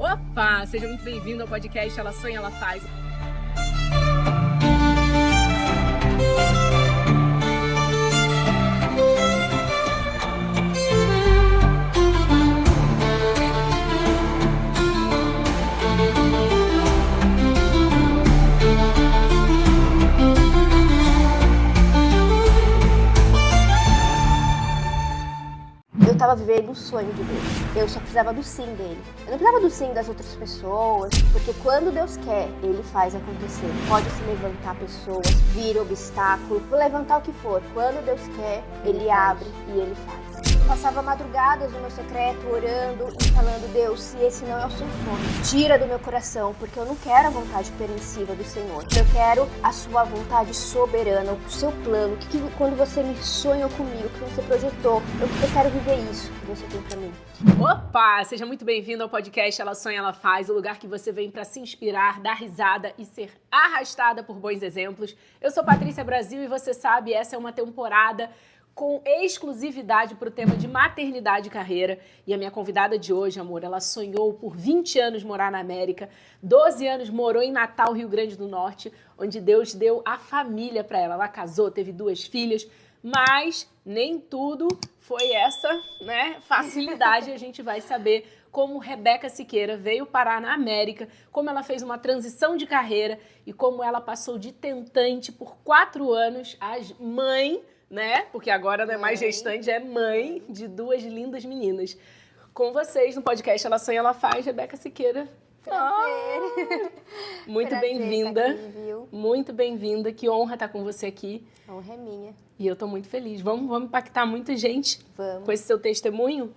Opa! Seja muito bem-vindo ao podcast Ela Sonha, Ela Faz. Eu tava vivendo um sonho de Deus. Eu só precisava do sim dele. Eu não precisava do sim das outras pessoas, porque quando Deus quer, ele faz acontecer. Pode se levantar pessoas, vir obstáculo, levantar o que for. Quando Deus quer, ele abre e ele faz. Eu passava madrugadas no meu secreto, orando e falando: Deus, se esse não é o seu sonho, tira do meu coração, porque eu não quero a vontade permissiva do Senhor. Eu quero a sua vontade soberana, o seu plano, que quando você me sonhou comigo, que você projetou, eu quero viver isso que você tem pra mim. Opa! Seja muito bem-vindo ao podcast Ela Sonha, Ela Faz, o lugar que você vem para se inspirar, dar risada e ser arrastada por bons exemplos. Eu sou Patrícia Brasil e você sabe, essa é uma temporada com exclusividade para o tema de maternidade e carreira. E a minha convidada de hoje, amor, ela sonhou por 20 anos morar na América, 12 anos morou em Natal, Rio Grande do Norte, onde Deus deu a família para ela. Ela casou, teve 2 filhas, mas nem tudo foi essa, facilidade. A gente vai saber como Rebeca Siqueira veio parar na América, como ela fez uma transição de carreira e como ela passou de tentante por 4 anos a mãe, porque agora não é mais gestante, é mãe de 2 lindas meninas. Com vocês no podcast Ela Sonha, Ela Faz, Rebeca Siqueira. Prazer. Muito bem-vinda. Muito bem-vinda. Que honra estar com você aqui. A honra é minha. E eu tô muito feliz. Vamos impactar muita gente com esse seu testemunho?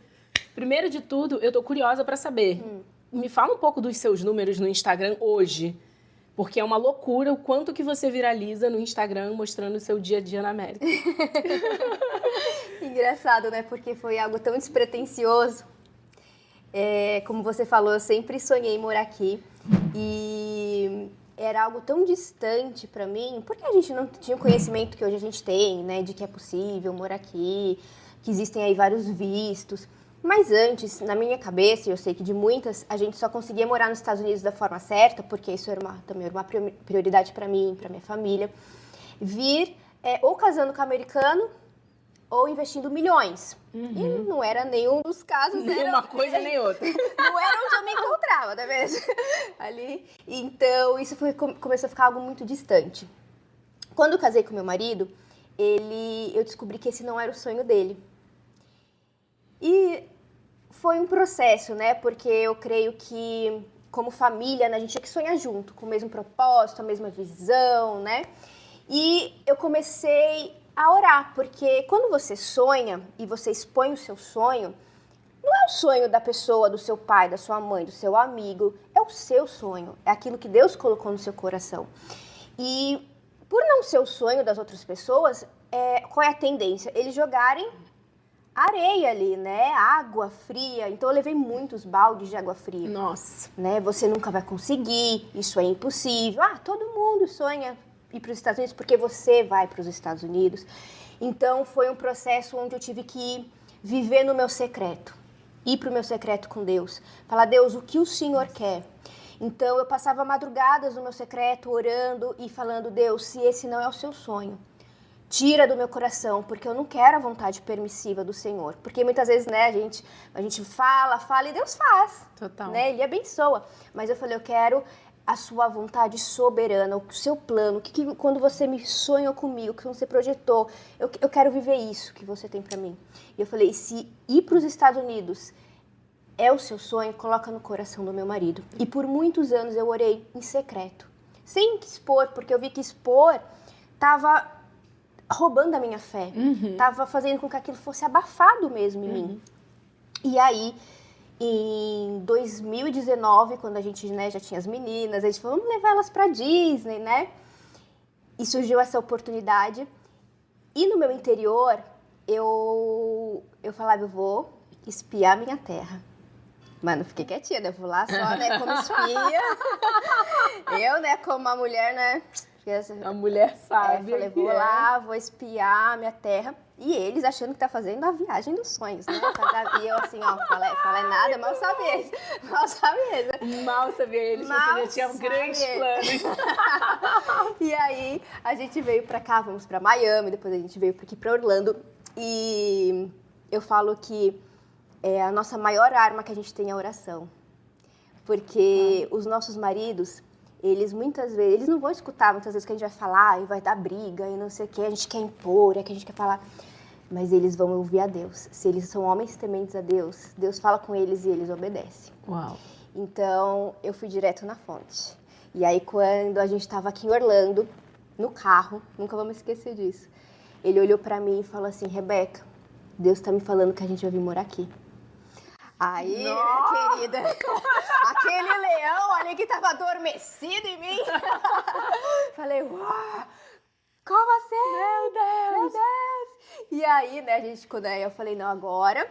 Primeiro de tudo, eu tô curiosa para saber. Me fala um pouco dos seus números no Instagram hoje. Porque é uma loucura o quanto que você viraliza no Instagram mostrando o seu dia a dia na América. Engraçado, Porque foi algo tão despretensioso. Como você falou, eu sempre sonhei em morar aqui. E era algo tão distante pra mim, porque a gente não tinha o conhecimento que hoje a gente tem, de que é possível morar aqui, que existem aí vários vistos. Mas antes, na minha cabeça, e eu sei que de muitas, a gente só conseguia morar nos Estados Unidos da forma certa, porque isso também era uma prioridade para mim, para minha família, vir ou casando com americano ou investindo milhões. E não era nenhum dos casos. Nenhuma coisa nem outra. Não era onde eu me encontrava, tá vendo? Ali. Então, isso começou a ficar algo muito distante. Quando eu casei com meu marido, eu descobri que esse não era o sonho dele. E foi um processo, Porque eu creio que, como família, a gente tinha que sonhar junto, com o mesmo propósito, a mesma visão, E eu comecei a orar, porque quando você sonha e você expõe o seu sonho, não é o sonho da pessoa, do seu pai, da sua mãe, do seu amigo, é o seu sonho, é aquilo que Deus colocou no seu coração. E por não ser o sonho das outras pessoas, qual é a tendência? Eles jogarem areia ali, água fria. Então eu levei muitos baldes de água fria. Nossa. Você nunca vai conseguir, isso é impossível. Todo mundo sonha ir para os Estados Unidos porque você vai para os Estados Unidos. Então foi um processo onde eu tive que viver no meu secreto, ir para o meu secreto com Deus, falar: Deus, o que o Senhor quer? Então eu passava madrugadas no meu secreto orando e falando: Deus, se esse não é o seu sonho, tira do meu coração, porque eu não quero a vontade permissiva do Senhor. Porque muitas vezes, a gente fala e Deus faz. Total. Ele abençoa. Mas eu falei: eu quero a sua vontade soberana, o seu plano, que quando você me sonhou comigo, que você projetou, eu quero viver isso que você tem pra mim. E eu falei: se ir pros Estados Unidos é o seu sonho, coloca no coração do meu marido. E por muitos anos eu orei em secreto, sem expor, porque eu vi que expor tava roubando a minha fé, tava fazendo com que aquilo fosse abafado mesmo em mim. E aí, em 2019, quando a gente já tinha as meninas, a gente falou: vamos levar elas pra Disney, E surgiu essa oportunidade. E no meu interior, eu falava: eu vou espiar minha terra. Mas não fiquei quietinha, eu vou lá só, como espia. Eu, como uma mulher, A mulher sabe. Falei: vou lá, vou espiar a minha terra. E eles achando que tá fazendo a viagem dos sonhos, né? E eu assim, ó, falei nada, mal sabia eles. Mal sabia eles, você já tinha grandes planos. E aí, a gente veio pra cá, vamos pra Miami, depois a gente veio aqui pra Orlando. E eu falo que a nossa maior arma que a gente tem é a oração. Porque os nossos maridos, eles muitas vezes, eles não vão escutar muitas vezes que a gente vai falar e vai dar briga e não sei o que, a gente quer impor, que a gente quer falar. Mas eles vão ouvir a Deus. Se eles são homens tementes a Deus, Deus fala com eles e eles obedecem. Uau. Então, eu fui direto na fonte. E aí, quando a gente estava aqui em Orlando, no carro, nunca vou me esquecer disso, ele olhou pra mim e falou assim, Rebeca, Deus tá me falando que a gente vai vir morar aqui. Aí, minha querida, aquele leão ali que tava adormecido em mim. Falei, uau, como assim? Meu Deus! E aí, né, quando eu falei, não, agora,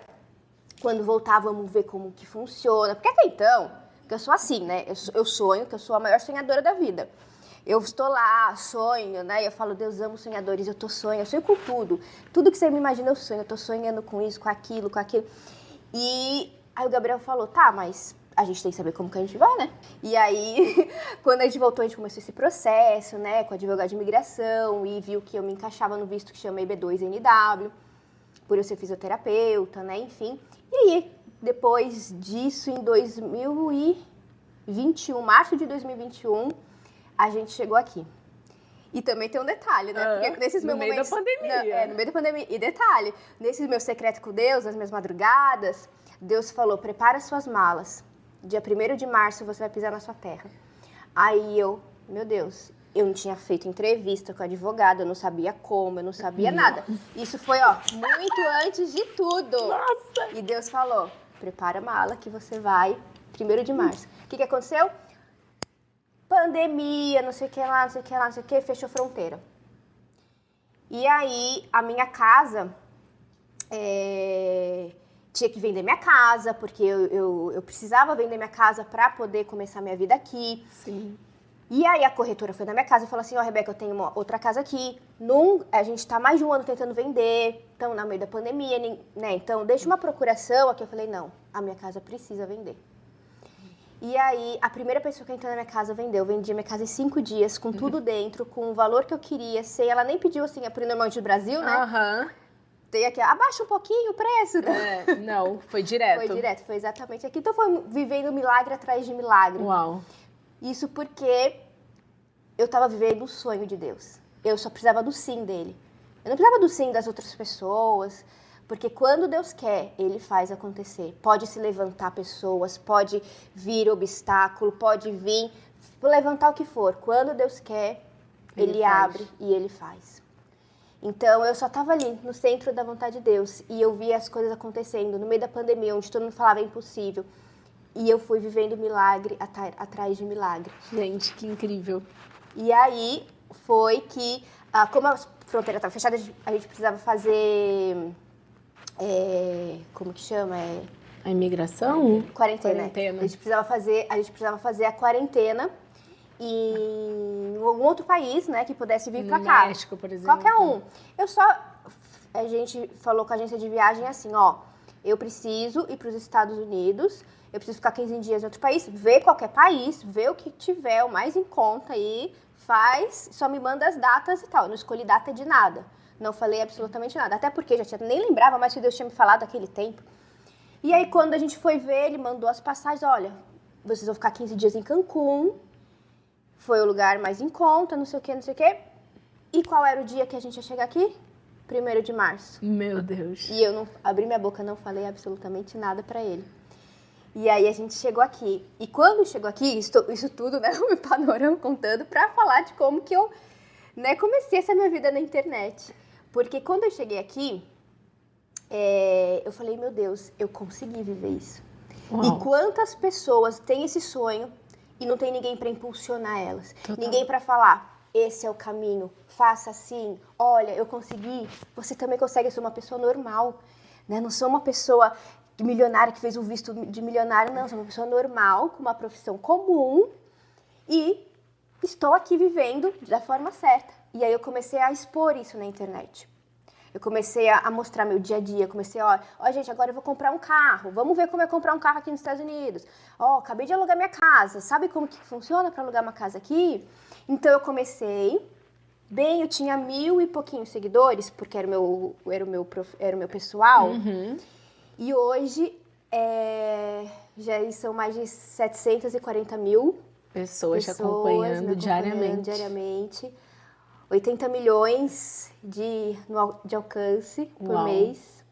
quando voltar, vamos ver como que funciona. Porque até então, porque eu sou assim, né, eu sonho, que eu sou a maior sonhadora da vida. Eu estou lá, sonho, né, eu falo, Deus ama os sonhadores, eu sonho com tudo. Tudo que você me imagina eu sonho, eu tô sonhando com isso, com aquilo. E aí o Gabriel falou, tá, mas a gente tem que saber como que a gente vai, né? E aí, quando a gente voltou, a gente começou esse processo, né, com o advogado de imigração e viu que eu me encaixava no visto que chama IB2NW, por eu ser fisioterapeuta, né, enfim. E aí, depois disso, em 2021, março de 2021, a gente chegou aqui. E também tem um detalhe, né? Porque nesses meus momentos... No meio da pandemia. No meio da pandemia. E detalhe, nesses meus secretos com Deus, nas minhas madrugadas, Deus falou, prepara suas malas. Dia 1º de março você vai pisar na sua terra. Aí meu Deus, eu não tinha feito entrevista com a advogada, eu não sabia como, eu não sabia nada. Isso foi, muito antes de tudo. Nossa! E Deus falou, prepara a mala que você vai 1º de março. O que aconteceu? Pandemia, não sei o que lá, fechou fronteira. E aí, a minha casa, tinha que vender minha casa, porque eu precisava vender minha casa para poder começar minha vida aqui. Sim. E aí, a corretora foi na minha casa e falou assim, Rebeca, eu tenho uma outra casa aqui, a gente tá mais de um ano tentando vender, então, no meio da pandemia, né, então, deixa uma procuração aqui. Eu falei, não, a minha casa precisa vender. E aí, a primeira pessoa que entrou na minha casa vendeu. Eu vendi minha casa em 5 dias, com tudo dentro, com o valor que eu queria, sem ela nem pediu, assim, por normalmente do Brasil, né? Tem aqui, abaixa um pouquinho o preço. Não, foi direto. Foi direto, foi exatamente aqui. Então, foi vivendo milagre atrás de milagre. Uau. Isso porque eu tava vivendo o sonho de Deus. Eu só precisava do sim dele. Eu não precisava do sim das outras pessoas. Porque quando Deus quer, Ele faz acontecer. Pode se levantar pessoas, pode vir obstáculo, pode vir levantar o que for. Quando Deus quer, Ele abre e Ele faz. Então, eu só estava ali, no centro da vontade de Deus. E eu via as coisas acontecendo, no meio da pandemia, onde todo mundo falava é impossível. E eu fui vivendo milagre atrás de milagre. Gente, que incrível. E aí, foi que, como a fronteira estava fechada, a gente precisava fazer... como que chama? A imigração? Quarentena. A gente precisava fazer a quarentena em algum outro país, né, que pudesse vir pra cá. México, por exemplo. Qualquer um. A gente falou com a agência de viagem assim, eu preciso ir pros Estados Unidos, eu preciso ficar 15 dias em outro país, ver qualquer país, ver o que tiver o mais em conta aí, só me manda as datas e tal. Eu não escolhi data de nada. Não falei absolutamente nada. Até porque nem lembrava mais que Deus tinha me falado naquele tempo. E aí, quando a gente foi ver, ele mandou as passagens. Olha, vocês vão ficar 15 dias em Cancún. Foi o lugar mais em conta, não sei o quê. E qual era o dia que a gente ia chegar aqui? 1º de março. Meu Deus. E eu não abri minha boca, não falei absolutamente nada pra ele. E aí, a gente chegou aqui. E quando chegou aqui, isso tudo, né, o panorama contando pra falar de como que eu, né, comecei essa minha vida na internet. Porque quando eu cheguei aqui, eu falei, meu Deus, eu consegui viver isso. Uau. E quantas pessoas têm esse sonho e não tem ninguém para impulsionar elas? Total. Ninguém para falar, esse é o caminho, faça assim, olha, eu consegui. Você também consegue ser uma pessoa normal, né? Não sou uma pessoa milionária que fez o visto de milionário, não. Sou uma pessoa normal, com uma profissão comum e estou aqui vivendo da forma certa. E aí eu comecei a expor isso na internet. Eu comecei a mostrar meu dia a dia. Comecei, ó, gente, agora eu vou comprar um carro. Vamos ver como é comprar um carro aqui nos Estados Unidos. Ó, acabei de alugar minha casa. Sabe como que funciona para alugar uma casa aqui? Então, eu comecei... eu tinha 1.000 e pouquinhos seguidores, porque era o meu pessoal. E hoje, já são mais de 740 mil pessoas te acompanhando diariamente. 80 milhões de alcance por mês.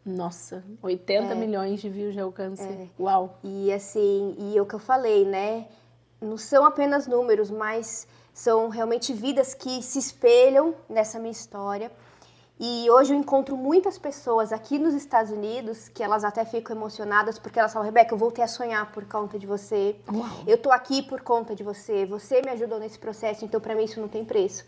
Nossa, 80 milhões de views de alcance. Uau! E assim, o que eu falei, né? Não são apenas números, mas são realmente vidas que se espelham nessa minha história. E hoje eu encontro muitas pessoas aqui nos Estados Unidos que elas até ficam emocionadas porque elas falam, Rebeca, eu voltei a sonhar por conta de você. Uau. Eu tô aqui por conta de você. Você me ajudou nesse processo, então para mim isso não tem preço.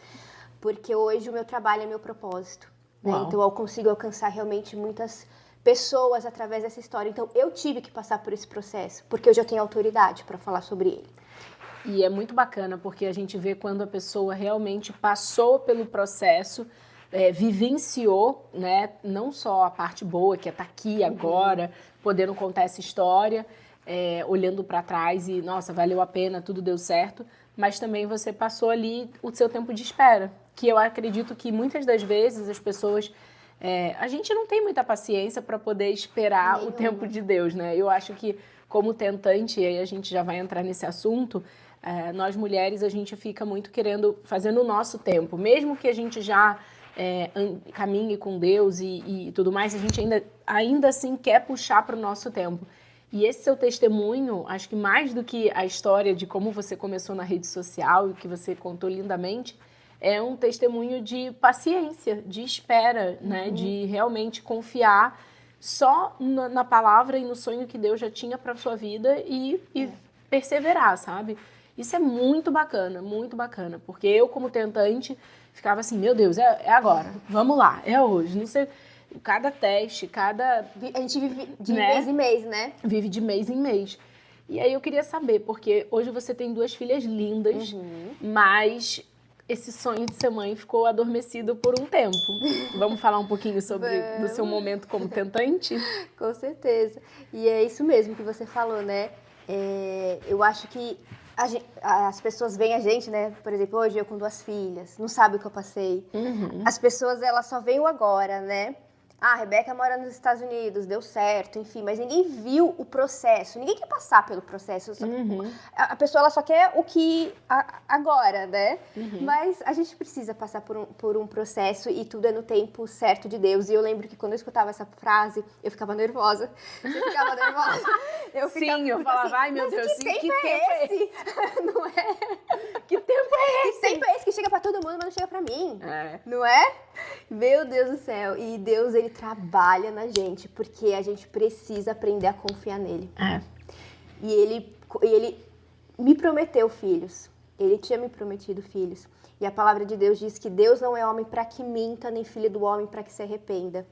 Porque hoje o meu trabalho é meu propósito. Né? Então eu consigo alcançar realmente muitas pessoas através dessa história. Então eu tive que passar por esse processo, porque hoje eu tenho autoridade para falar sobre ele. E é muito bacana porque a gente vê quando a pessoa realmente passou pelo processo, vivenciou, né, não só a parte boa, que é estar aqui agora, podendo contar essa história, olhando para trás e, nossa, valeu a pena, tudo deu certo, mas também você passou ali o seu tempo de espera, que eu acredito que muitas das vezes as pessoas... a gente não tem muita paciência para poder esperar o tempo de Deus, né? Eu acho que, como tentante, e aí a gente já vai entrar nesse assunto, nós mulheres, a gente fica muito querendo fazer no nosso tempo, mesmo que a gente já... caminhe com Deus e tudo mais, a gente ainda assim quer puxar para o nosso tempo. E esse seu testemunho, acho que mais do que a história de como você começou na rede social e que você contou lindamente, é um testemunho de paciência, de espera, né? De realmente confiar só na palavra e no sonho que Deus já tinha para sua vida e perseverar, sabe? Isso é muito bacana, porque eu, como tentante, ficava assim, meu Deus, é agora, vamos lá, é hoje, não sei, cada teste, A gente vive de mês em mês, né? Vive de mês em mês. E aí eu queria saber, porque hoje você tem 2 filhas lindas, mas esse sonho de ser mãe ficou adormecido por um tempo. Vamos falar um pouquinho do seu momento como tentante? Com certeza. E é isso mesmo que você falou, né? Eu acho que as pessoas veem a gente, né? Por exemplo, hoje eu com 2 filhas, não sabe o que eu passei. As pessoas, elas só veem o agora, né? A Rebeca mora nos Estados Unidos, deu certo, enfim, mas ninguém viu o processo, ninguém quer passar pelo processo. A pessoa, ela só quer o que agora, né? Mas a gente precisa passar por um processo e tudo é no tempo certo de Deus. E eu lembro que quando eu escutava essa frase, eu ficava nervosa. Você ficava nervosa? Eu falava, assim, ai meu Deus, que tempo é esse? Não é? Que tempo é esse? Que tempo é esse que chega pra todo mundo, mas não chega pra mim? Não é? Meu Deus do céu. E Deus, ele trabalha na gente, porque a gente precisa aprender a confiar nele. E ele me prometeu filhos. Ele tinha me prometido filhos. E a palavra de Deus diz que Deus não é homem para que minta, nem filho do homem para que se arrependa.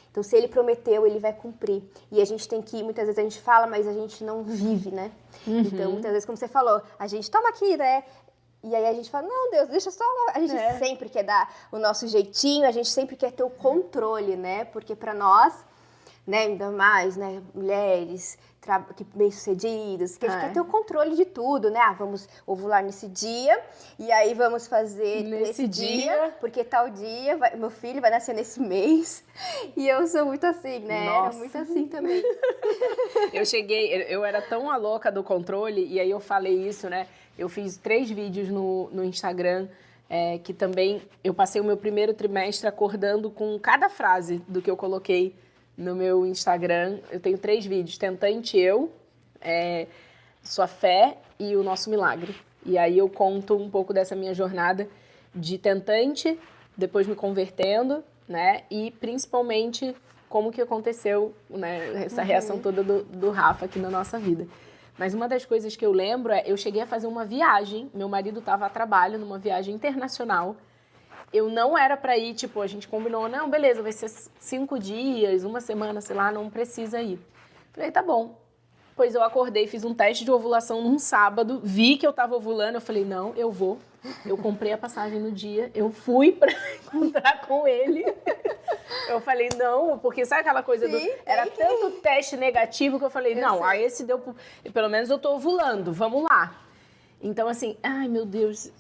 Então, se ele prometeu, ele vai cumprir. E a gente tem que, muitas vezes a gente fala, mas a gente não vive, né? Então, muitas vezes, como você falou, a gente toma aqui, né? E aí a gente fala, não, Deus, deixa só... A gente sempre quer dar o nosso jeitinho, a gente sempre quer ter o controle, né? Porque para nós, né, ainda mais, né, mulheres bem-sucedidas, que a gente quer ter o controle de tudo, né? Vamos ovular nesse dia, e aí vamos fazer nesse dia, porque tal dia, meu filho vai nascer nesse mês. E eu sou muito assim, né? Nossa. Era muito assim também. Eu era tão a louca do controle, e aí eu falei isso, né? Eu fiz 3 vídeos no Instagram, que também eu passei o meu primeiro trimestre acordando com cada frase do que eu coloquei no meu Instagram. Eu tenho 3 vídeos, Tentante Eu, Sua Fé e O Nosso Milagre. E aí eu conto um pouco dessa minha jornada de tentante, depois me convertendo, né? E principalmente como que aconteceu, né, essa reação toda do Rafa aqui na nossa vida. Mas uma das coisas que eu lembro eu cheguei a fazer uma viagem, meu marido estava a trabalho numa viagem internacional. Eu não era pra ir, tipo, a gente combinou, não, beleza, vai ser 5 dias, 1 semana, sei lá, não precisa ir. Falei, tá bom. Pois eu acordei, fiz um teste de ovulação num sábado, vi que eu tava ovulando, eu falei, não, eu vou. Eu comprei a passagem no dia, eu fui pra encontrar com ele. Eu falei, não, porque sabe aquela coisa do... Era tanto teste negativo que eu falei, não, aí esse deu... Pelo menos eu tô ovulando, vamos lá. Então, assim, ai, meu Deus...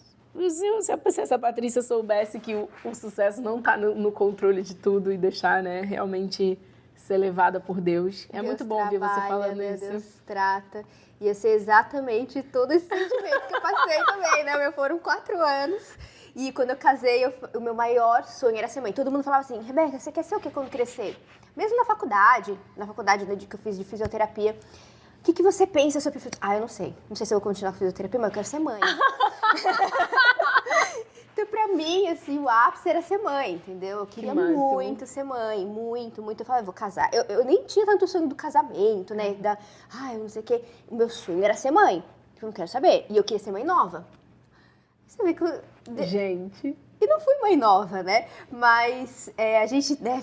Se essa Patrícia soubesse que o sucesso não tá no controle de tudo e deixar, né, realmente ser levada por Deus. É muito bom ouvir você falando isso. Deus trata. Ia ser exatamente todo esse sentimento que eu passei também, né? Foram 4 anos. E quando eu casei, o meu maior sonho era ser mãe. Todo mundo falava assim, Rebeca, você quer ser o quê quando crescer? Mesmo na faculdade, né, que eu fiz de fisioterapia. O que você pensa sobre fisioterapia? Eu não sei. Não sei se eu vou continuar com fisioterapia, mas eu quero ser mãe. Então, pra mim, assim, o ápice era ser mãe, entendeu? Eu queria muito ser mãe, muito, muito. Eu falava, eu vou casar. Eu nem tinha tanto sonho do casamento, né? Eu não sei o quê. O meu sonho era ser mãe. Eu não quero saber. E eu queria ser mãe nova. Você vê que Gente... E não fui mãe nova, né? Mas a gente, né,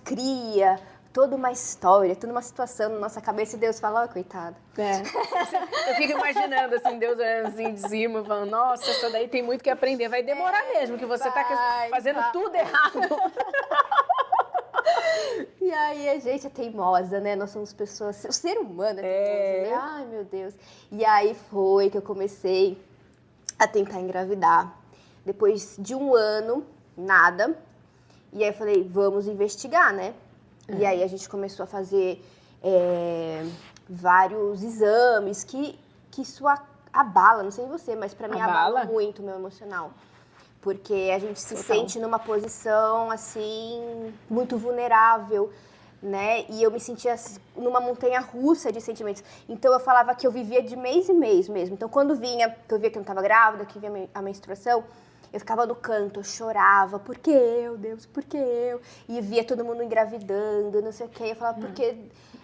cria toda uma história, toda uma situação na nossa cabeça e Deus fala, coitado. Eu fico imaginando, assim, Deus olhando assim de cima, falando, nossa, essa daí tem muito que aprender. Vai demorar mesmo, que você tá fazendo tudo errado. E aí a gente é teimosa, né? Nós somos pessoas... O ser humano é teimoso, né? Ai, meu Deus. E aí foi que eu comecei a tentar engravidar. Depois de 1 ano, nada. E aí eu falei, vamos investigar, né? E aí a gente começou a fazer vários exames que isso abala, não sei você, mas pra mim abala muito o meu emocional. Porque a gente se sente numa posição, assim, muito vulnerável, né? E eu me sentia assim, numa montanha russa de sentimentos. Então eu falava que eu vivia de mês em mês mesmo. Então quando que eu via que eu não estava grávida, que via a menstruação, eu ficava no canto, eu chorava, por que eu, Deus, por que eu? E via todo mundo engravidando, não sei o quê. Eu falava, por que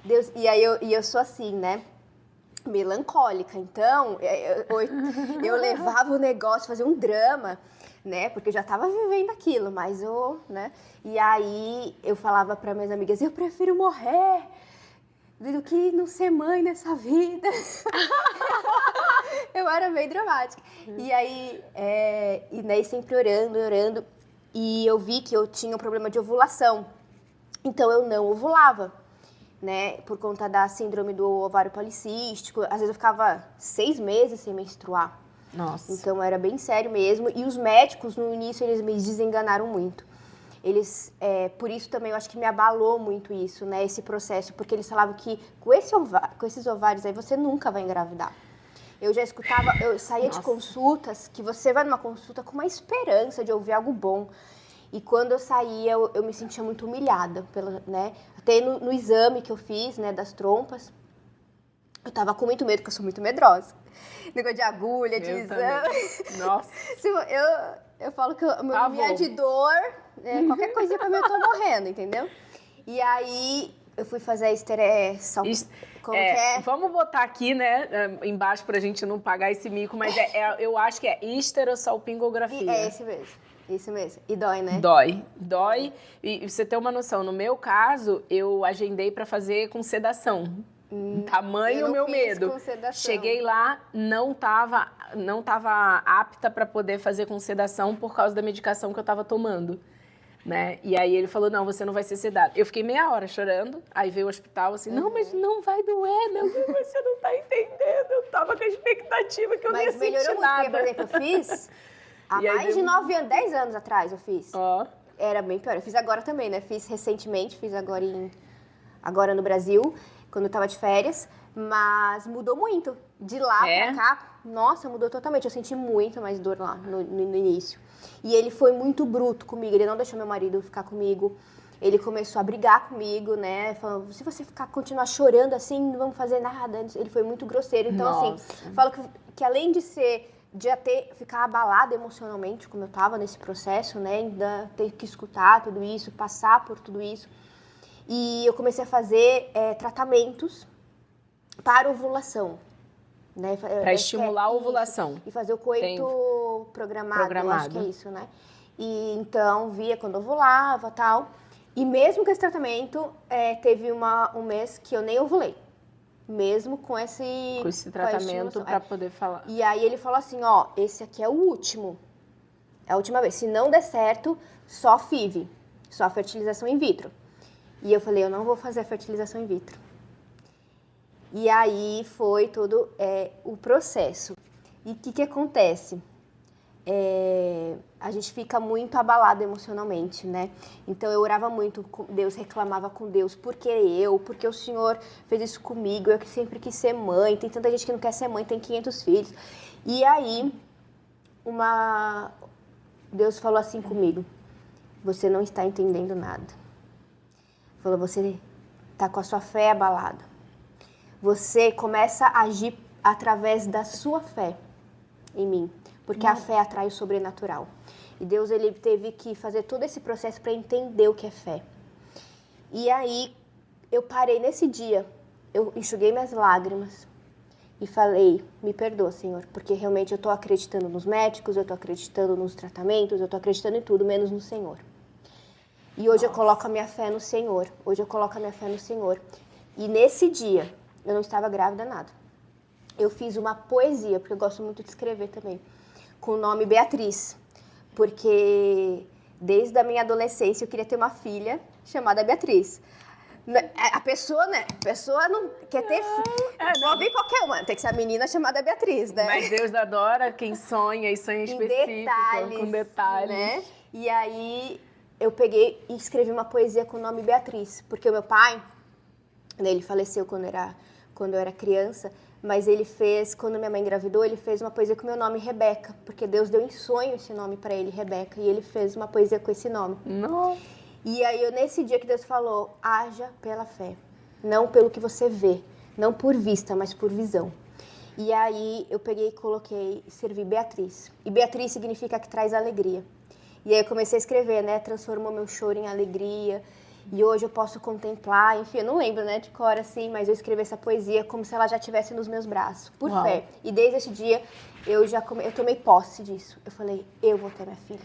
Deus? E aí eu sou assim, né? Melancólica. Então, eu levava o negócio, fazia um drama, né? Porque eu já tava vivendo aquilo, mas né? E aí eu falava para minhas amigas, eu prefiro morrer do que não ser mãe nessa vida. Eu era bem dramática. E aí, e sempre orando. E eu vi que eu tinha um problema de ovulação. Então, eu não ovulava, né? Por conta da síndrome do ovário policístico. Às vezes, eu ficava 6 meses sem menstruar. Nossa. Então, era bem sério mesmo. E os médicos, no início, eles me desenganaram muito. Por isso também, eu acho que me abalou muito isso, né? Esse processo. Porque eles falavam que com esses ovários aí, você nunca vai engravidar. Eu já escutava, eu saía de consultas, que você vai numa consulta com uma esperança de ouvir algo bom. E quando eu saía, eu me sentia muito humilhada, né? Até no exame que eu fiz, né, das trompas, eu tava com muito medo, porque eu sou muito medrosa. Negócio de agulha, de exame. Também. Nossa. Eu falo que o meu limiar de dor, qualquer coisinha pra mim eu tô morrendo, entendeu? E aí eu fui fazer a Vamos botar aqui, né, embaixo pra gente não pagar esse mico, mas eu acho que é histerosalpingografia. É esse mesmo. Isso mesmo. E dói, né? Dói. E você ter uma noção, no meu caso, eu agendei pra fazer com sedação. Tamanho o meu medo. Cheguei lá, não tava apta pra poder fazer com sedação por causa da medicação que eu tava tomando. Né? E aí ele falou, não, você não vai ser sedado. Eu fiquei meia hora chorando, aí veio o hospital assim, não, mas não vai doer, meu Deus, você não tá entendendo. Eu tava com a expectativa que eu não ia sentir nada. Mas melhorou muito, por exemplo, eu fiz há mais de 9 anos, 10 anos atrás eu fiz. Era bem pior. Eu fiz agora também, né? Fiz recentemente, fiz agora no Brasil, quando eu tava de férias, mas mudou muito. De lá pra cá, nossa, mudou totalmente. Eu senti muito mais dor lá no início. E ele foi muito bruto comigo, ele não deixou meu marido ficar comigo. Ele começou a brigar comigo, né? Falando, se você continuar chorando assim, não vamos fazer nada. Ele foi muito grosseiro. Então, assim, falo que além de ficar abalada emocionalmente, como eu tava nesse processo, né? Ainda ter que escutar tudo isso, passar por tudo isso. E eu comecei a fazer tratamentos para ovulação. Né? Para estimular a ovulação. E fazer o coito programado, eu acho que é isso, né? E então, via quando ovulava e tal. E mesmo com esse tratamento, teve um mês que eu nem ovulei. Mesmo com esse tratamento para poder falar. E aí ele falou assim, esse aqui é o último. É a última vez. Se não der certo, só FIV. só a fertilização in vitro. E eu falei, eu não vou fazer a fertilização in vitro. E aí foi todo o processo. E o que acontece? A gente fica muito abalado emocionalmente, né? Então eu orava muito com Deus, reclamava com Deus, porque o Senhor fez isso comigo, eu que sempre quis ser mãe, tem tanta gente que não quer ser mãe, tem 500 filhos. E aí, Deus falou assim comigo, você não está entendendo nada. Falou, você está com a sua fé abalada. Você começa a agir através da sua fé em mim. Porque a fé atrai o sobrenatural. E Deus, ele teve que fazer todo esse processo para entender o que é fé. E aí, eu parei nesse dia, eu enxuguei minhas lágrimas e falei, me perdoa, Senhor, porque realmente eu estou acreditando nos médicos, eu estou acreditando nos tratamentos, eu estou acreditando em tudo, menos no Senhor. E hoje eu coloco a minha fé no Senhor. Hoje eu coloco a minha fé no Senhor. E nesse dia, eu não estava grávida nada. Eu fiz uma poesia, porque eu gosto muito de escrever também, com o nome Beatriz, porque desde a minha adolescência eu queria ter uma filha chamada Beatriz. A pessoa não quer ter pode vir qualquer uma, tem que ser a menina chamada Beatriz, né? Mas Deus adora quem sonha e sonha específico, com detalhes. Né? E aí eu peguei e escrevi uma poesia com o nome Beatriz, porque o meu pai, ele faleceu quando eu era criança, mas ele fez, quando minha mãe engravidou, ele fez uma poesia com o meu nome, Rebeca, porque Deus deu em sonho esse nome para ele, Rebeca, e ele fez uma poesia com esse nome. Nossa. E aí, nesse dia que Deus falou, haja pela fé, não pelo que você vê, não por vista, mas por visão. E aí, eu peguei e escrevi Beatriz. E Beatriz significa que traz alegria. E aí, eu comecei a escrever, né, transformou meu choro em alegria. E hoje eu posso contemplar, enfim, eu não lembro, né, de cor assim, mas eu escrevi essa poesia como se ela já estivesse nos meus braços, por fé. E desde esse dia, eu tomei posse disso. Eu falei, eu vou ter minha filha,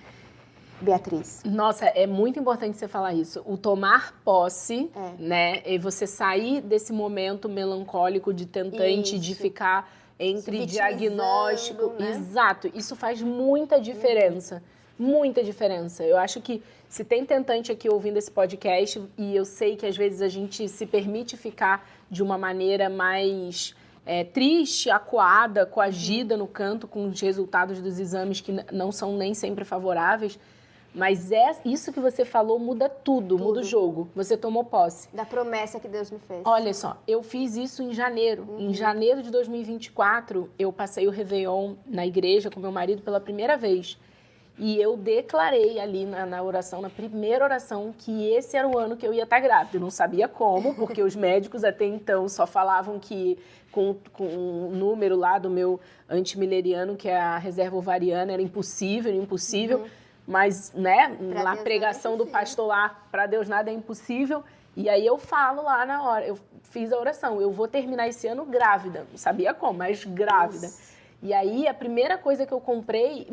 Beatriz. Nossa, é muito importante você falar isso. O tomar posse, né, e você sair desse momento melancólico de tentante, de ficar entre diagnóstico. Né? Exato, isso faz muita diferença. Muita diferença. Eu acho que se tem tentante aqui ouvindo esse podcast, e eu sei que às vezes a gente se permite ficar de uma maneira mais triste, acuada, coagida no canto com os resultados dos exames que não são nem sempre favoráveis, mas isso que você falou muda tudo, muda o jogo. Você tomou posse. Da promessa que Deus me fez. Olha só, eu fiz isso em janeiro. Em janeiro de 2024, eu passei o Réveillon na igreja com meu marido pela primeira vez. E eu declarei ali na oração, na primeira oração, que esse era o ano que eu ia estar grávida. Eu não sabia como, porque os médicos até então só falavam que com o número lá do meu antimileriano, que é a reserva ovariana, era impossível. Mas, né, lá a pregação do pastor lá, para Deus nada é impossível. E aí eu falo lá na hora, eu fiz a oração, eu vou terminar esse ano grávida. Não sabia como, mas grávida. Nossa. E aí, a primeira coisa que eu comprei...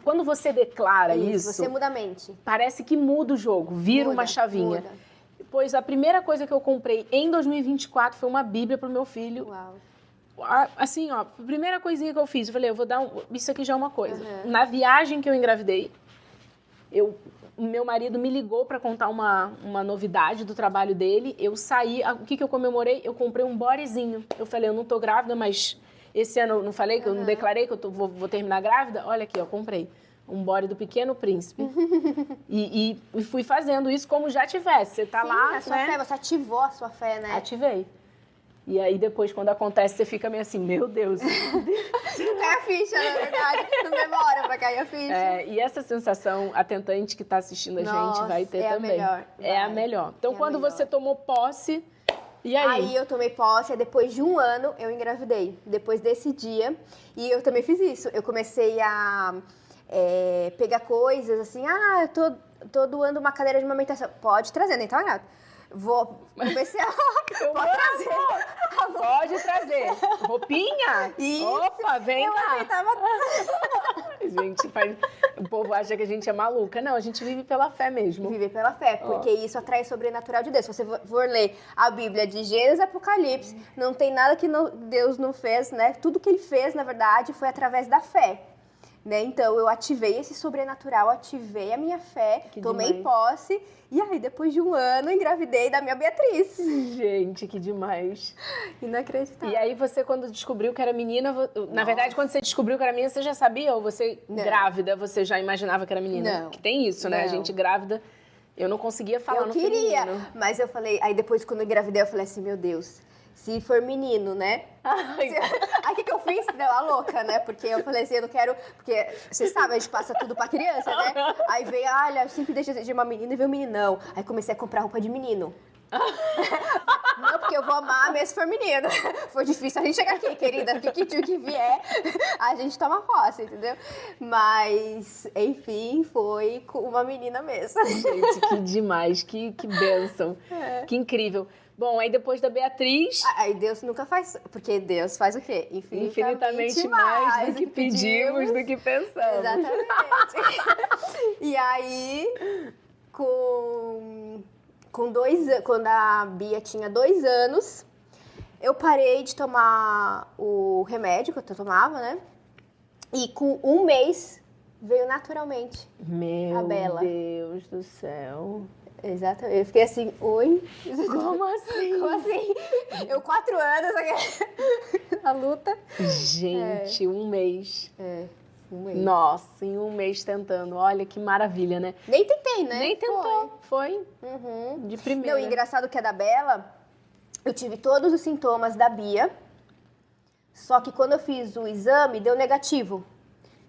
Quando você declara isso... Você muda a mente. Parece que muda o jogo, vira uma chavinha. Muda. Pois a primeira coisa que eu comprei em 2024 foi uma Bíblia pro meu filho. Uau. Assim, ó, a primeira coisinha que eu fiz, eu falei, eu vou dar isso aqui já é uma coisa. Na viagem que eu engravidei, o meu marido me ligou para contar uma novidade do trabalho dele. Eu saí... O que eu comemorei? Eu comprei um bodyzinho. Eu falei, eu não tô grávida, mas... Esse ano eu não falei, que eu não declarei que eu vou terminar grávida? Olha aqui, eu comprei um body do Pequeno Príncipe. e fui fazendo isso como já tivesse. Você tá lá, a sua fé, você ativou a sua fé, né? Ativei. E aí depois, quando acontece, você fica meio assim, meu Deus. Cai a ficha, na verdade. Não demora pra cair a ficha. E essa sensação, a tentante que tá assistindo a gente vai ter também. É a melhor. Então, quando você tomou posse... E aí? Aí eu tomei posse, depois de um ano eu engravidei. Depois desse dia, e eu também fiz isso. Eu comecei a pegar coisas assim, eu tô doando uma cadeira de amamentação. Pode trazer, nem tá grávida. Comecei a... Pode trazer. Pode trazer. Roupinha? Isso. Opa, vem cá. Gente, o povo acha que a gente é maluca. Não, a gente vive pela fé mesmo. Vive pela fé, porque isso atrai o sobrenatural de Deus. Se você for ler a Bíblia de Gênesis e Apocalipse, não tem nada que Deus não fez, né? Tudo que ele fez, na verdade, foi através da fé. né? Então eu ativei esse sobrenatural, ativei a minha fé, tomei posse e aí depois de 1 ano engravidei da minha Beatriz. Gente, que demais. Inacreditável. E aí você, quando descobriu que era menina, na verdade, quando você descobriu que era menina, você já sabia? Ou você, grávida, você já imaginava que era menina? Não. Que tem isso, né? A gente grávida, eu não conseguia falar no feminino. Eu queria, mas eu falei, aí depois quando eu engravidei, eu falei assim, meu Deus, se for menino, né? Aí o que eu fiz? Não, a louca, né? Porque eu falei assim, eu não quero... Porque, você sabe, a gente passa tudo pra criança, né? Aí veio, olha, eu sempre deixo de uma menina e veio um meninão. Aí comecei a comprar roupa de menino. Não, porque eu vou amar mesmo se for menino. Foi difícil a gente chegar aqui, querida. Que vier, a gente toma posse, entendeu? Mas, enfim, foi com uma menina mesmo. Gente, que demais, que bênção. Que incrível. Bom, aí depois da Beatriz... Aí Deus nunca faz... Porque Deus faz o quê? Infinitamente mais do que pedimos, do que pensamos. Exatamente. E aí, com 2 anos, quando a Bia tinha 2 anos, eu parei de tomar o remédio que eu tomava, né? E com 1 mês veio naturalmente a Bela. Meu Deus do céu. Exatamente. Eu fiquei assim, oi? Como assim? Como assim? Eu 4 anos, a luta. Gente, 1 mês. 1 mês. Nossa, em 1 mês tentando. Olha que maravilha, né? Nem tentei, né? Nem tentou. Foi. De primeira. Não, engraçado que a da Bela, eu tive todos os sintomas da Bia, só que quando eu fiz o exame, deu negativo.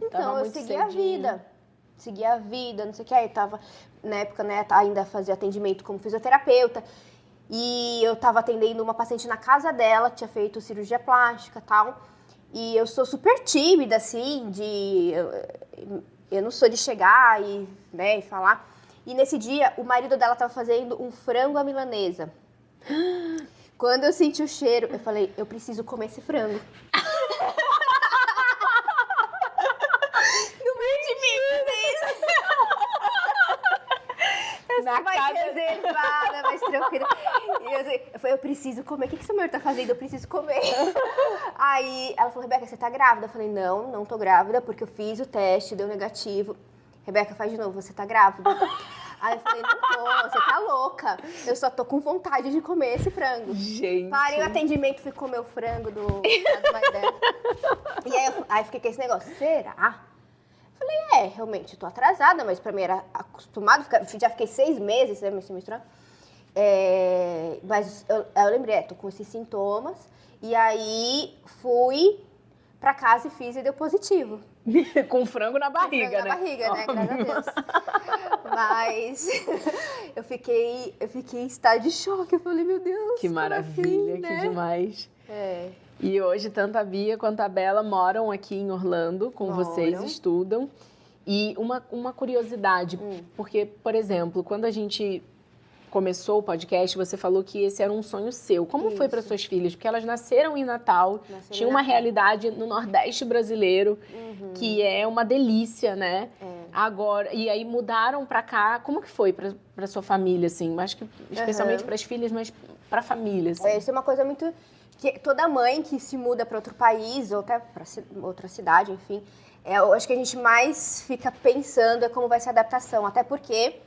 Então eu segui a vida. Segui a vida, não sei o que. Aí eu tava, na época, né, ainda fazia atendimento como fisioterapeuta. E eu tava atendendo uma paciente na casa dela, que tinha feito cirurgia plástica e tal. E eu sou super tímida, assim, eu não sou de chegar e, né, e falar. E nesse dia, o marido dela tava fazendo um frango à milanesa. Quando eu senti o cheiro, eu falei, eu preciso comer esse frango. No meio de mim, Na mais casa... reservada, mais tranquila. E eu falei, eu preciso comer. O que esse senhor tá fazendo? Eu preciso comer. Aí ela falou, Rebeca, você tá grávida? Eu falei, não tô grávida, porque eu fiz o teste, deu negativo. Rebeca, faz de novo, você tá grávida? Aí eu falei, não tô, você tá louca. Eu só tô com vontade de comer esse frango. Gente. Parei o atendimento, fui comer o frango do mais dela. E aí eu fiquei com esse negócio, será? Falei, realmente, eu tô atrasada, mas pra mim era acostumado, já fiquei 6 meses, né, me misturando. Mas eu lembrei, tô com esses sintomas, e aí fui pra casa e fiz e deu positivo. Com frango na barriga, né? Na barriga, né, graças a Deus. Mas eu fiquei em estado de choque, eu falei, meu Deus, que maravilha, assim, né? Que demais. E hoje, tanto a Bia quanto a Bela moram aqui em Orlando com vocês, estudam. E uma curiosidade, porque, por exemplo, quando a gente começou o podcast, você falou que esse era um sonho seu. Como foi para suas filhas? Porque elas nasceram em Natal, tinha uma realidade no Nordeste brasileiro, que é uma delícia, né? Agora, e aí mudaram para cá. Como que foi para sua família, assim? Acho que especialmente para as filhas, mas para a família, assim. Isso é uma coisa muito... que toda mãe que se muda para outro país, ou até para outra cidade, enfim, eu acho que a gente mais fica pensando como vai ser a adaptação. Até porque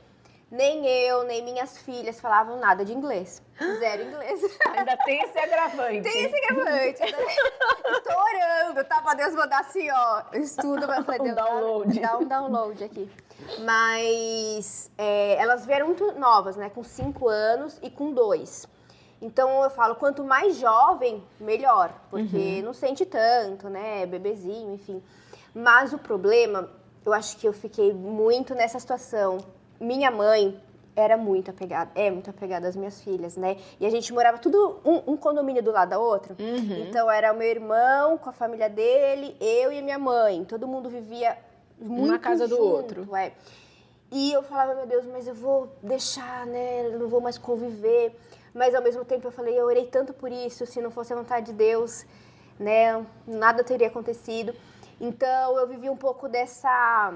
nem eu, nem minhas filhas falavam nada de inglês. 0 inglês. Ainda tem esse agravante. Tem esse agravante. Estou orando, tá? Pra Deus mandar assim, ó, estudo. Mas eu falei, Deus, download. Dá um download aqui. Mas elas vieram muito novas, né? Com 5 anos e com 2. Então eu falo, quanto mais jovem, melhor. Porque não sente tanto, né? Bebezinho, enfim. Mas o problema, eu acho que eu fiquei muito nessa situação. Minha mãe era muito apegada, muito apegada às minhas filhas, né? E a gente morava tudo um condomínio do lado da outra. Então era o meu irmão com a família dele, eu e a minha mãe. Todo mundo vivia muito uma casa junto, do outro. E eu falava, meu Deus, mas eu vou deixar, né? Eu não vou mais conviver. Mas ao mesmo tempo eu falei, eu orei tanto por isso, se não fosse a vontade de Deus, né? Nada teria acontecido. Então eu vivi um pouco dessa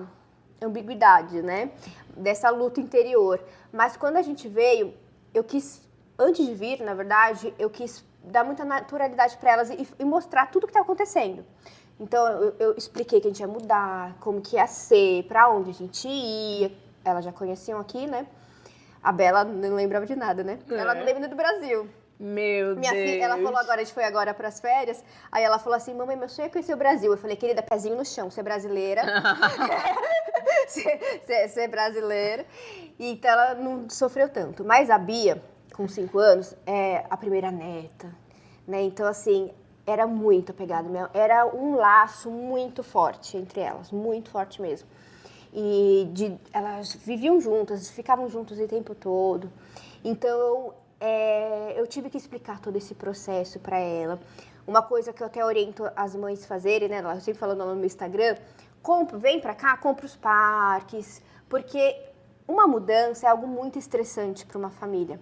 ambiguidade, né? Dessa luta interior. Mas quando a gente veio, eu quis, antes de vir, na verdade, eu quis dar muita naturalidade para elas e mostrar tudo que está acontecendo. Então, eu expliquei que a gente ia mudar, como que ia ser, pra onde a gente ia. Elas já conheciam aqui, né? A Bela não lembrava de nada, né? Ela não lembra do Brasil. Meu Minha Deus. filha, ela falou agora, a gente foi agora pras férias, aí ela falou assim, mamãe, meu sonho é conhecer o Brasil. Eu falei, querida, pezinho no chão, você é brasileira. ser brasileira. Então ela não sofreu tanto. Mas a Bia, com 5 anos, é a primeira neta, né? Então, assim, era muito apegada. Era um laço muito forte entre elas, muito forte mesmo. E elas viviam juntas, ficavam juntas o tempo todo. Então, eu tive que explicar todo esse processo para ela. Uma coisa que eu até oriento as mães fazerem, né? Eu sempre falando no meu Instagram, vem pra cá, compra os parques, porque uma mudança é algo muito estressante para uma família.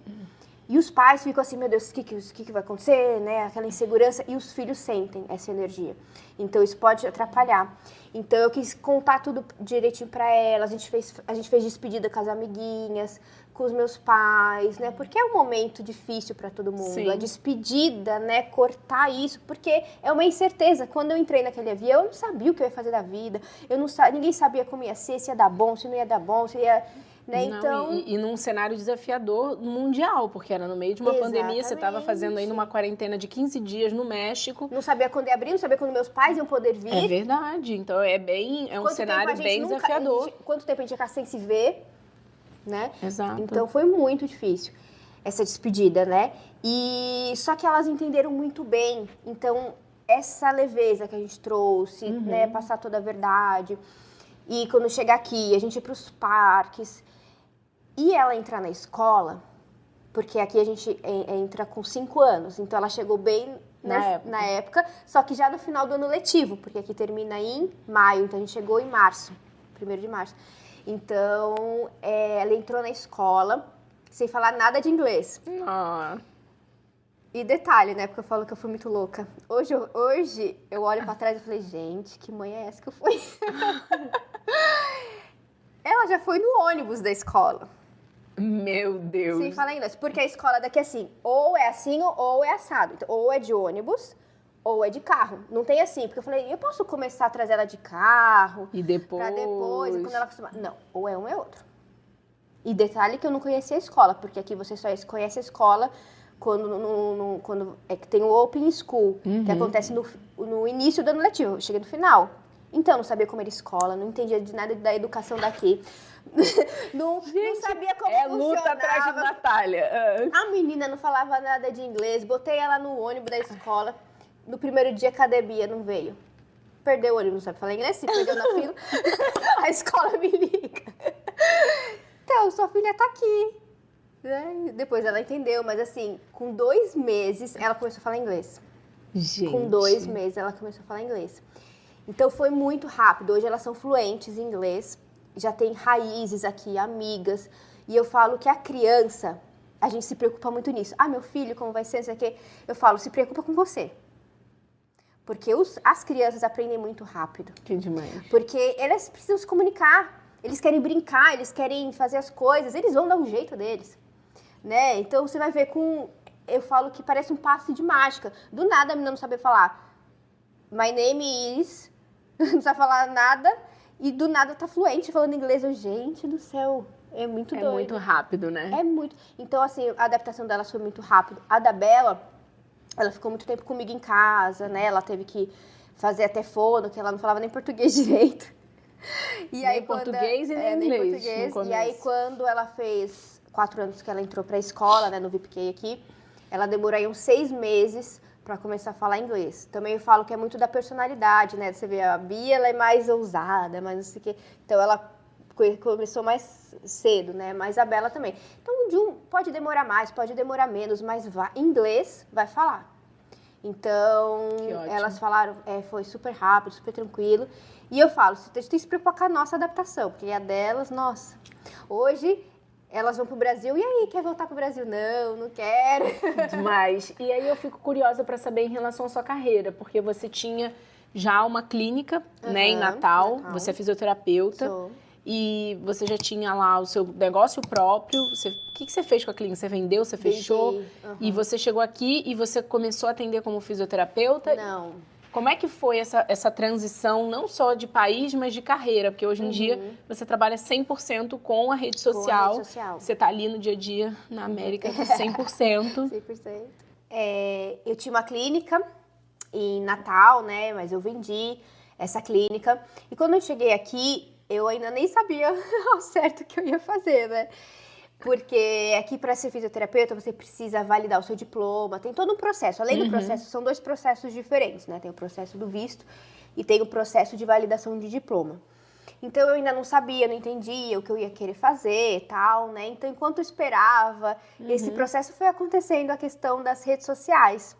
E os pais ficam assim, meu Deus, o que vai acontecer, né? Aquela insegurança, e os filhos sentem essa energia. Então, isso pode atrapalhar. Então, eu quis contar tudo direitinho para ela, a gente fez despedida com as amiguinhas, com os meus pais, né? Porque é um momento difícil para todo mundo. Sim. A despedida, né? Cortar isso, porque é uma incerteza. Quando eu entrei naquele avião, eu não sabia o que eu ia fazer da vida. Ninguém sabia como ia ser, se ia dar bom, se não ia dar bom, se ia... Né? Não, então... e num cenário desafiador mundial, porque era no meio de uma pandemia, você estava fazendo aí numa quarentena de 15 dias no México. Não sabia quando ia abrir, não sabia quando meus pais iam poder vir. É verdade, então é um cenário bem desafiador. Quanto tempo a gente ia ficar sem se ver, né? Exato. Então foi muito difícil essa despedida, né? E só que elas entenderam muito bem. Então, essa leveza que a gente trouxe, né? Passar toda a verdade. E quando chegar aqui, a gente ir para os parques. E ela entrar na escola, porque aqui a gente entra com 5 anos, então ela chegou bem na época, só que já no final do ano letivo, porque aqui termina em maio, então a gente chegou em março, 1º de março. Então, ela entrou na escola sem falar nada de inglês. E detalhe, né, porque eu falo que eu fui muito louca. Hoje eu olho pra trás e falei, gente, que mãe é essa que eu fui? Ela já foi no ônibus da escola. Meu Deus. Sem falar inglês. Porque a escola daqui é assim, ou é assim ou é assado. Então, ou é de ônibus, ou é de carro. Não tem assim, porque eu falei, eu posso começar a trazer ela de carro. E depois? Pra depois, quando ela acostumar. Não, ou é um ou é outro. E detalhe que eu não conhecia a escola, porque aqui você só conhece a escola quando é que tem o Open School, que acontece no início do ano letivo. Eu cheguei no final. Então, não sabia como era escola, não entendia de nada da educação daqui. Não sabia como funcionava. Luta atrás de batalha. A menina não falava nada de inglês, botei ela no ônibus da escola. No primeiro dia, cadê a Bia? Não veio. Perdeu o ônibus, não sabe falar inglês, se perdeu na fila. A escola me liga. Então, sua filha tá aqui. Depois ela entendeu, mas assim, com 2 meses, ela começou a falar inglês. Gente. Com 2 meses, ela começou a falar inglês. Então, foi muito rápido. Hoje, elas são fluentes em inglês. Já tem raízes aqui, amigas. E eu falo que a criança, a gente se preocupa muito nisso. Ah, meu filho, como vai ser, não sei o quê. Eu falo, se preocupa com você. Porque as crianças aprendem muito rápido. Que demais. Porque elas precisam se comunicar. Eles querem brincar, eles querem fazer as coisas. Eles vão dar um jeito deles. Né? Então, você vai ver eu falo que parece um passe de mágica. Do nada, a menina não sabe falar. My name is... Não sabe falar nada. E do nada tá fluente, falando inglês. Gente do céu, é muito doido. É muito rápido, né? É muito. Então, assim, a adaptação delas foi muito rápida. A da Bela, ela ficou muito tempo comigo em casa, né? Ela teve que fazer até fono, que ela não falava nem português direito. E nem aí, português e nem inglês. Nem português. E aí, quando ela fez 4 anos que ela entrou pra escola, né, no VIPK aqui, ela demorou aí uns 6 meses para começar a falar inglês. Também eu falo que é muito da personalidade, né? Você vê, a Bia, ela é mais ousada, mais não sei o quê. Então, ela começou mais cedo, né? Mas a Bela também. Então, pode demorar mais, pode demorar menos, mas inglês vai falar. Então, elas falaram, foi super rápido, super tranquilo. E eu falo, você tem que se preocupar com a nossa adaptação, porque a delas, nossa. Hoje... Elas vão pro Brasil, e aí, quer voltar pro Brasil? Não quero. Demais. E aí eu fico curiosa para saber em relação à sua carreira, porque você tinha já uma clínica, né, em Natal, você é fisioterapeuta. Sou. E você já tinha lá o seu negócio próprio. O que você fez com a clínica? Você vendeu, você fechou? E você chegou aqui e você começou a atender como fisioterapeuta? Não. Como é que foi essa transição, não só de país, mas de carreira? Porque hoje em dia você trabalha 100% com a rede social. Com a rede social. Você tá ali no dia a dia, na América, 100%. 100%. Eu tinha uma clínica em Natal, né? Mas eu vendi essa clínica. E quando eu cheguei aqui, eu ainda nem sabia ao certo o que eu ia fazer, né? Porque aqui, para ser fisioterapeuta, você precisa validar o seu diploma, tem todo um processo. Além do processo, são 2 processos diferentes, né? Tem o processo do visto e tem o processo de validação de diploma. Então, eu ainda não sabia, não entendia o que eu ia querer fazer e tal, né? Então, enquanto eu esperava, esse processo foi acontecendo a questão das redes sociais.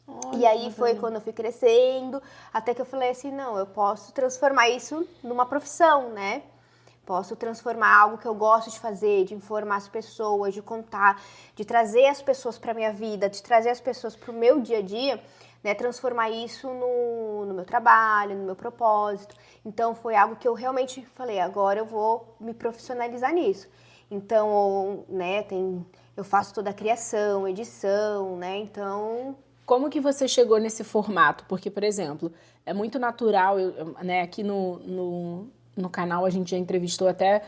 Olha, e aí foi quando eu fui crescendo, até que eu falei assim, não, eu posso transformar isso numa profissão, né? Posso transformar algo que eu gosto de fazer, de informar as pessoas, de contar, de trazer as pessoas para minha vida, de trazer as pessoas para o meu dia a dia, né? Transformar isso no meu trabalho, no meu propósito. Então, foi algo que eu realmente falei, agora eu vou me profissionalizar nisso. Então, né, eu faço toda a criação, edição, né? Então... Como que você chegou nesse formato? Porque, por exemplo, é muito natural, né, aqui no canal a gente já entrevistou até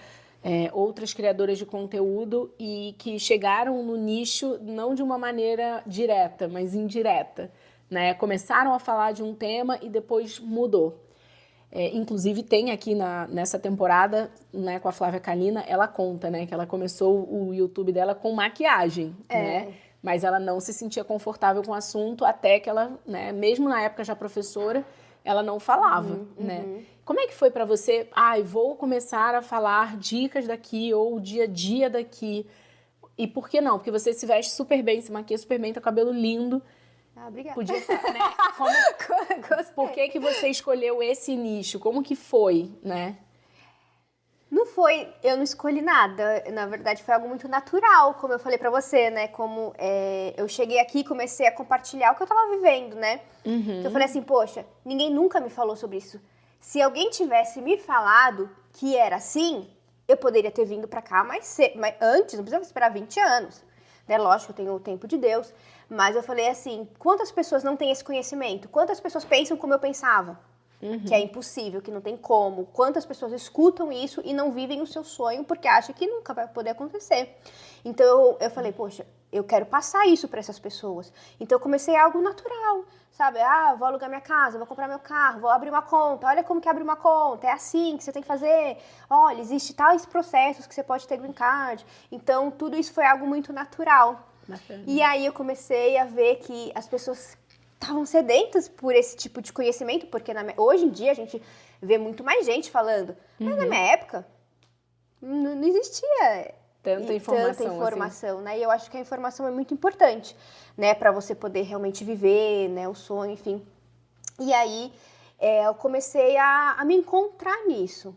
outras criadoras de conteúdo e que chegaram no nicho não de uma maneira direta, mas indireta, né? Começaram a falar de um tema e depois mudou. Inclusive tem aqui nessa temporada, né, com a Flávia Kalina, ela conta, né, que ela começou o YouTube dela com maquiagem, né? Mas ela não se sentia confortável com o assunto até que ela, né, mesmo na época já professora, ela não falava, né? Como é que foi pra você? Vou começar a falar dicas daqui ou o dia a dia daqui. E por que não? Porque você se veste super bem, se maquia super bem, tá com o cabelo lindo. Obrigada. Podia ser, né? Por que você escolheu esse nicho? Como que foi, né? Não foi, eu não escolhi nada, na verdade foi algo muito natural, como eu falei pra você, né, como eu cheguei aqui e comecei a compartilhar o que eu tava vivendo, né, então eu falei assim, poxa, ninguém nunca me falou sobre isso, se alguém tivesse me falado que era assim, eu poderia ter vindo pra cá mas antes, não precisava esperar 20 anos, né, lógico, eu tenho o tempo de Deus, mas eu falei assim, quantas pessoas não têm esse conhecimento, quantas pessoas pensam como eu pensava? Que é impossível, que não tem como. Quantas pessoas escutam isso e não vivem o seu sonho porque acham que nunca vai poder acontecer. Então, eu falei, poxa, eu quero passar isso para essas pessoas. Então, eu comecei algo natural, sabe? Vou alugar minha casa, vou comprar meu carro, vou abrir uma conta. Olha como que abre uma conta, é assim que você tem que fazer. Olha, existe tais processos que você pode ter green card. Então, tudo isso foi algo muito natural. Bacana. E aí, eu comecei a ver que as pessoas estavam sedentas por esse tipo de conhecimento, porque hoje em dia a gente vê muito mais gente falando. Mas na minha época, não existia tanta informação assim. Né? E eu acho que a informação é muito importante, né? Para você poder realmente viver, né? O sonho, enfim. E aí, eu comecei a me encontrar nisso.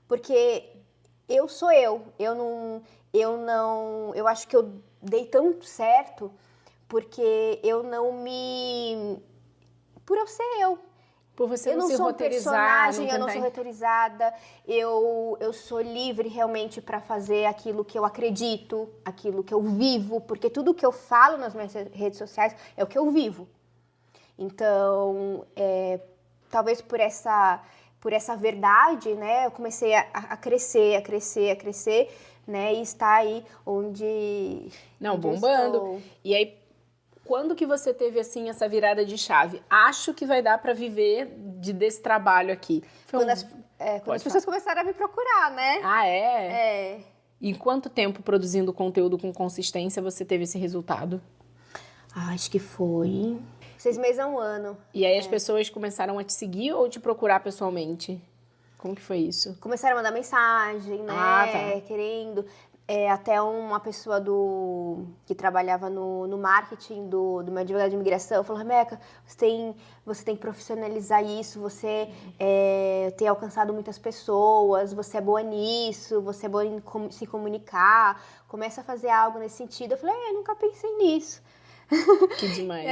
Porque eu sou eu. Eu acho que eu dei tão certo porque eu não me... Por eu ser eu. Por você eu não se sou roteirizar. Personagem, eu não sou roteirizada. Eu sou livre realmente para fazer aquilo que eu acredito, aquilo que eu vivo, porque tudo que eu falo nas minhas redes sociais é o que eu vivo. Então, talvez por essa verdade, né, eu comecei a crescer, né, e estar aí onde bombando. E aí, quando que você teve, assim, essa virada de chave? Acho que vai dar para viver desse trabalho aqui. Quando as pessoas começaram a me procurar, né? E em quanto tempo produzindo conteúdo com consistência você teve esse resultado? Acho que foi 6 meses a 1 ano. E aí as pessoas começaram a te seguir ou te procurar pessoalmente? Como que foi isso? Começaram a mandar mensagem, né? Querendo... até uma pessoa que trabalhava no marketing do meu advogado de imigração falou, Rebeca, você tem que profissionalizar isso, você tem alcançado muitas pessoas, você é boa nisso, você é boa em se comunicar, começa a fazer algo nesse sentido. Eu falei, nunca pensei nisso. Que demais.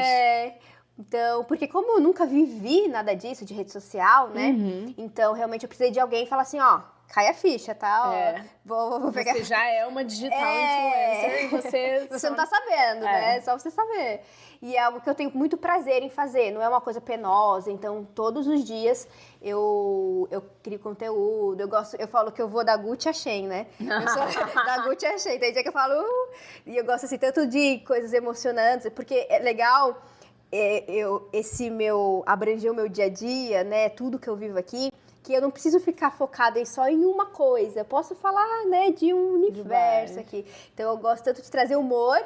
Então, porque como eu nunca vivi nada disso de rede social, né? Então, realmente, eu precisei de alguém e falar assim, cai a ficha, tá? Ó, É. vou pegar... Você já é uma digital influencer e você... Você não tá sabendo, né? É só você saber. E é algo que eu tenho muito prazer em fazer, não é uma coisa penosa. Então, todos os dias eu crio conteúdo. Eu falo que eu vou da Gucci a Shein, né? Eu sou da Gucci a Shein. Tem dia que eu falo... E eu gosto, assim, tanto de coisas emocionantes, porque é legal... abranger o meu dia a dia, né? Tudo que eu vivo aqui, que eu não preciso ficar focada só em uma coisa. Eu posso falar, né, de um universo aqui. Então, eu gosto tanto de trazer humor,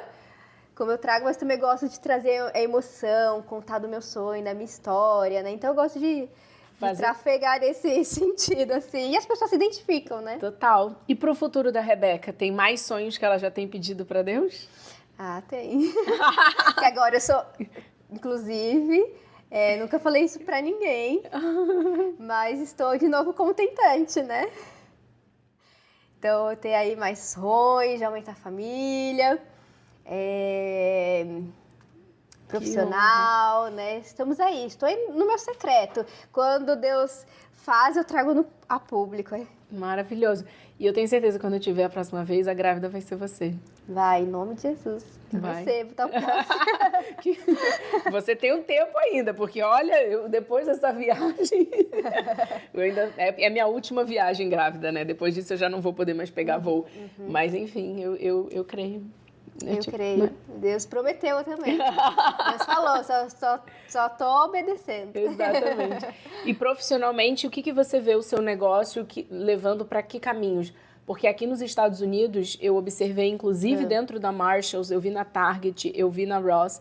como eu trago, mas também gosto de trazer a emoção, contar do meu sonho, da minha história, né? Então, eu gosto de trafegar nesse sentido, assim. E as pessoas se identificam, né? Total. E pro futuro da Rebeca, tem mais sonhos que ela já tem pedido pra Deus? Ah, tem. Que agora eu sou... Inclusive, nunca falei isso pra ninguém, mas estou de novo contentante, né? Então, eu tenho aí mais sonhos de aumentar a família, profissional, né? Estamos aí, estou aí no meu secreto. Quando Deus faz, eu trago a público. Maravilhoso. E eu tenho certeza que quando eu tiver a próxima vez, a grávida vai ser você. Vai, em nome de Jesus. Vai. Você, tá Você tem um tempo ainda, porque olha, depois dessa viagem, é a minha última viagem grávida, né? Depois disso eu já não vou poder mais pegar voo. Mas enfim, eu creio. Eu creio. Né? Deus prometeu também. Deus falou, só tô obedecendo. Exatamente. E profissionalmente, o que você vê o seu negócio levando para que caminhos? Porque aqui nos Estados Unidos, eu observei, inclusive dentro da Marshalls, eu vi na Target, eu vi na Ross.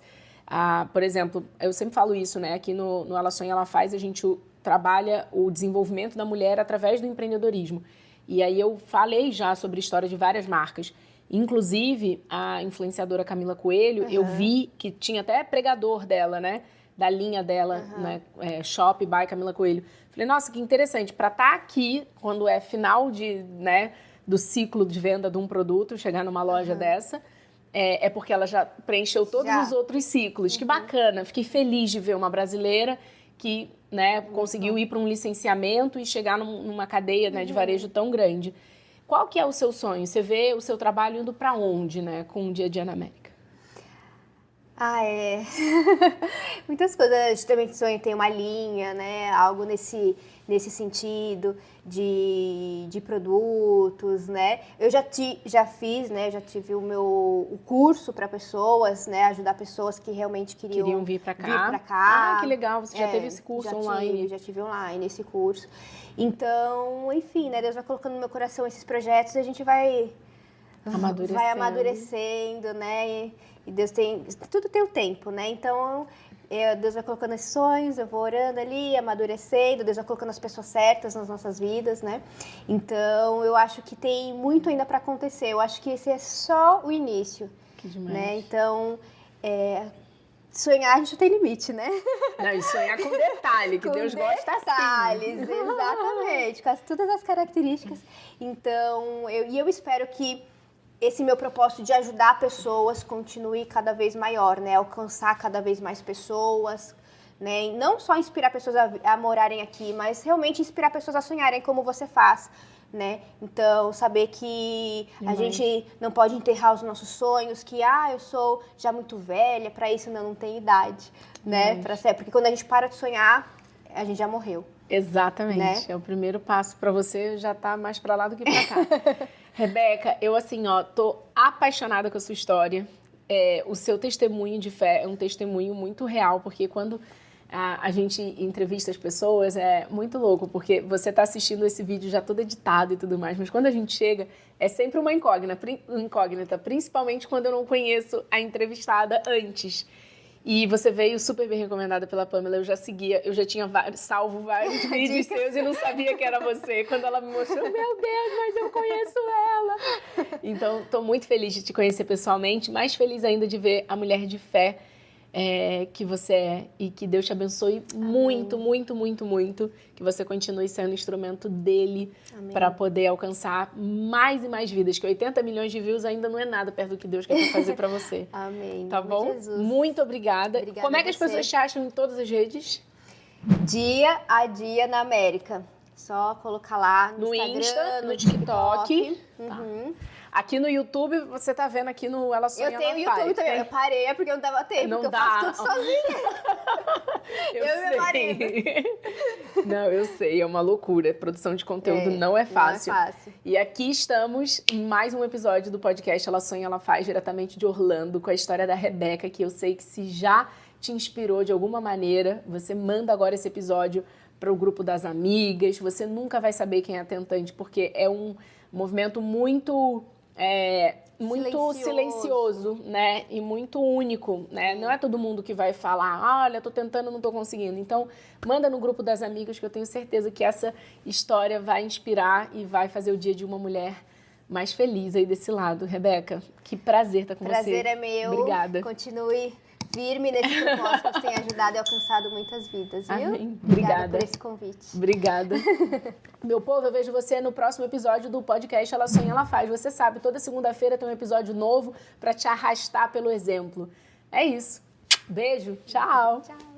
Por exemplo, eu sempre falo isso, né? Aqui no Ela Sonha, Ela Faz, a gente trabalha o desenvolvimento da mulher através do empreendedorismo. E aí eu falei já sobre a história de várias marcas. Inclusive, a influenciadora Camila Coelho, eu vi que tinha até pregador dela, né? Da linha dela, né? Shop by Camila Coelho. Falei, nossa, que interessante. Para estar aqui, quando é final do ciclo de venda de um produto, chegar numa loja dessa, é porque ela já preencheu todos os outros ciclos. Que bacana. Fiquei feliz de ver uma brasileira que, né, conseguiu ir para um licenciamento e chegar numa cadeia, né, de varejo tão grande. Qual que é o seu sonho? Você vê o seu trabalho indo para onde, né, com o Dia a Dia na América? Muitas coisas. A gente também sonha em ter uma linha, né? Algo nesse sentido de produtos, né? Eu já fiz, né? Já tive o curso para pessoas, né? Ajudar pessoas que realmente queriam vir para cá. Ah, que legal. Você já teve esse curso online? Já tive online esse curso. Então, enfim, né? Deus vai colocando no meu coração esses projetos e a gente vai amadurecendo, né? E Deus tudo tem o tempo, né? Então, Deus vai colocando esses sonhos, eu vou orando ali, amadurecendo, Deus vai colocando as pessoas certas nas nossas vidas, né? Então, eu acho que tem muito ainda para acontecer. Eu acho que esse é só o início. Que demais. Né? Então, sonhar a gente não tem limite, né? Não, e sonhar com detalhe, que Deus gosta assim. Detalhes, exatamente, com todas as características. Então, eu espero que esse meu propósito de ajudar pessoas continue cada vez maior, né? Alcançar cada vez mais pessoas, né? E não só inspirar pessoas a morarem aqui, mas realmente inspirar pessoas a sonharem como você faz, né? Então, saber que a gente não pode enterrar os nossos sonhos, que eu sou já muito velha, para isso não tenho idade, né? Porque quando a gente para de sonhar, a gente já morreu. Exatamente. Né? É o primeiro passo para você já tá mais para lá do que para cá. Rebeca, eu tô apaixonada com a sua história. O seu testemunho de fé é um testemunho muito real, porque quando a gente entrevista as pessoas, é muito louco, porque você tá assistindo esse vídeo já todo editado e tudo mais, mas quando a gente chega, é sempre uma incógnita, principalmente quando eu não conheço a entrevistada antes. E você veio super bem recomendada pela Pamela, eu já seguia, eu já tinha salvo vários vídeos seus e não sabia que era você. Quando ela me mostrou, meu Deus, mas eu conheço ela. Então, estou muito feliz de te conhecer pessoalmente, mais feliz ainda de ver a mulher de fé que você é e que Deus te abençoe muito, muito, muito, muito, que você continue sendo instrumento dele para poder alcançar mais e mais vidas, que 80 milhões de views ainda não é nada perto do que Deus quer fazer para você. Amém. Tá bom? Jesus. Muito obrigada. Como é que as você. pessoas te acham em todas as redes? Dia a Dia na América. Só colocar lá No Instagram, Insta, no no TikTok. Uhum. Aqui no YouTube, você tá vendo aqui no Ela Sonha, Eu tenho Ela YouTube Faz, também. né? Eu parei, é porque eu não dava tempo, Não porque dá. eu faço tudo sozinha. Eu e meu marido. Não, eu sei, é uma loucura. Produção de conteúdo não é fácil. Não é fácil. E aqui estamos em mais um episódio do podcast Ela Sonha, Ela Faz, diretamente de Orlando, com a história da Rebeca, que eu sei que se já te inspirou de alguma maneira, você manda agora esse episódio para o grupo das amigas. Você nunca vai saber quem é a tentante, porque é um movimento muito silencioso, né? E muito único, né? Não é todo mundo que vai falar, olha, tô tentando, não tô conseguindo. Então, manda no grupo das amigas, que eu tenho certeza que essa história vai inspirar e vai fazer o dia de uma mulher mais feliz aí desse lado. Rebeca, que prazer estar com você. Prazer é meu. Obrigada. Continue firme nesse propósito que tem ajudado e alcançado muitas vidas, viu? Amém. Obrigada por esse convite. Obrigada. Meu povo, eu vejo você no próximo episódio do podcast Ela Sonha, Ela Faz. Você sabe, toda segunda-feira tem um episódio novo para te arrastar pelo exemplo. É isso. Beijo. Tchau. Tchau.